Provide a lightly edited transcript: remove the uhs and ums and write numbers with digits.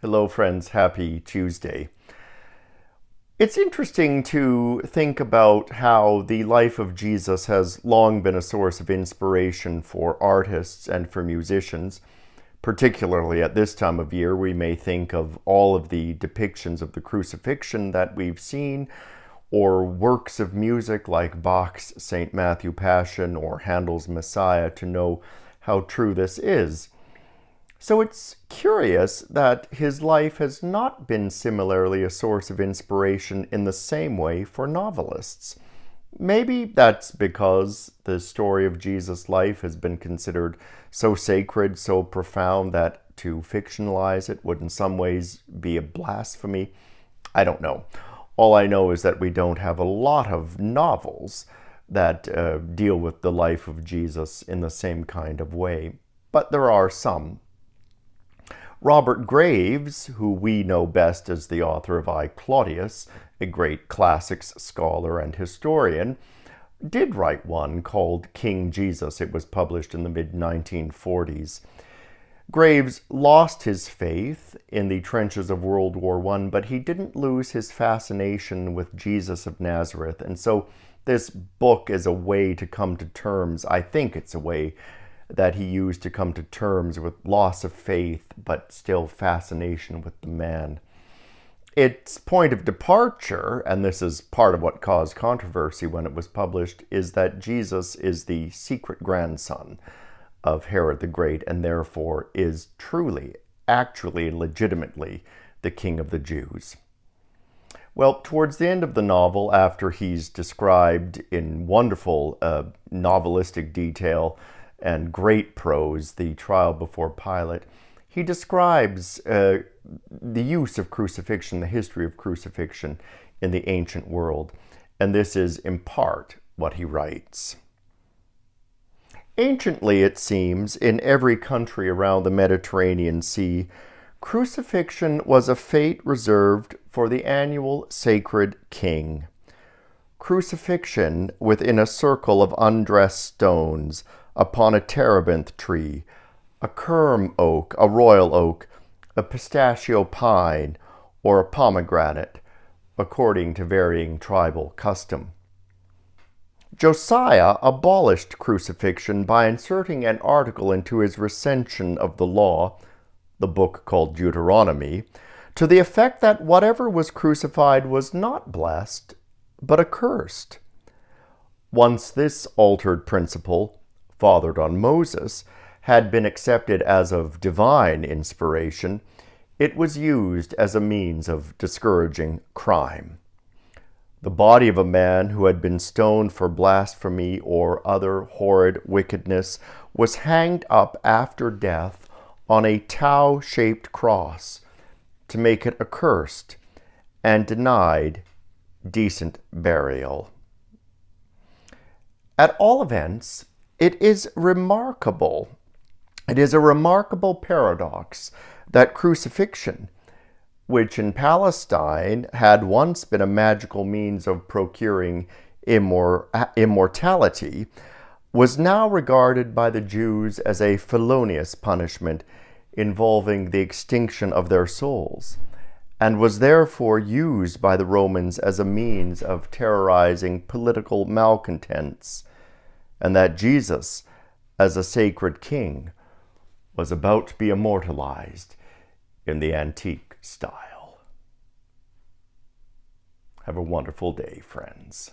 Hello, friends. Happy Tuesday. It's interesting to think about how the life of Jesus has long been a source of inspiration for artists and for musicians. Particularly at this time of year, we may think of all of the depictions of the crucifixion that we've seen, or works of music like Bach's St. Matthew Passion or Handel's Messiah to know how true this is. So it's curious that his life has not been similarly a source of inspiration in the same way for novelists. Maybe that's because the story of Jesus' life has been considered so sacred, so profound, that to fictionalize it would in some ways be a blasphemy. I don't know. All I know is that we don't have a lot of novels that deal with the life of Jesus in the same kind of way, but there are some. Robert Graves, who we know best as the author of I, Claudius, a great classics scholar and historian, did write one called King Jesus. It was published in the mid-1940s. Graves lost his faith in the trenches of World War I, but he didn't lose his fascination with Jesus of Nazareth. And so this book is a way to come to terms. I think it's a way that he used to come to terms with loss of faith, but still fascination with the man. Its point of departure, and this is part of what caused controversy when it was published, is that Jesus is the secret grandson of Herod the Great and therefore is truly, actually, legitimately the King of the Jews. Well, towards the end of the novel, after he's described in wonderful novelistic detail and great prose the trial before Pilate, he describes the use of crucifixion, the history of crucifixion in the ancient world. And this is in part what he writes. Anciently, it seems, in every country around the Mediterranean Sea, crucifixion was a fate reserved for the annual sacred king. Crucifixion within a circle of undressed stones, upon a terebinth tree, a kerm oak, a royal oak, a pistachio pine, or a pomegranate, according to varying tribal custom. Josiah abolished crucifixion by inserting an article into his recension of the law, the book called Deuteronomy, to the effect that whatever was crucified was not blessed, but accursed. Once this altered principle, fathered on Moses, had been accepted as of divine inspiration, it was used as a means of discouraging crime. The body of a man who had been stoned for blasphemy or other horrid wickedness was hanged up after death on a tau-shaped cross to make it accursed and denied decent burial. At all events, it is remarkable. It is a remarkable paradox that crucifixion, which in Palestine had once been a magical means of procuring immortality, was now regarded by the Jews as a felonious punishment involving the extinction of their souls, and was therefore used by the Romans as a means of terrorizing political malcontents, and that Jesus, as a sacred king, was about to be immortalized in the antique style. Have a wonderful day, friends.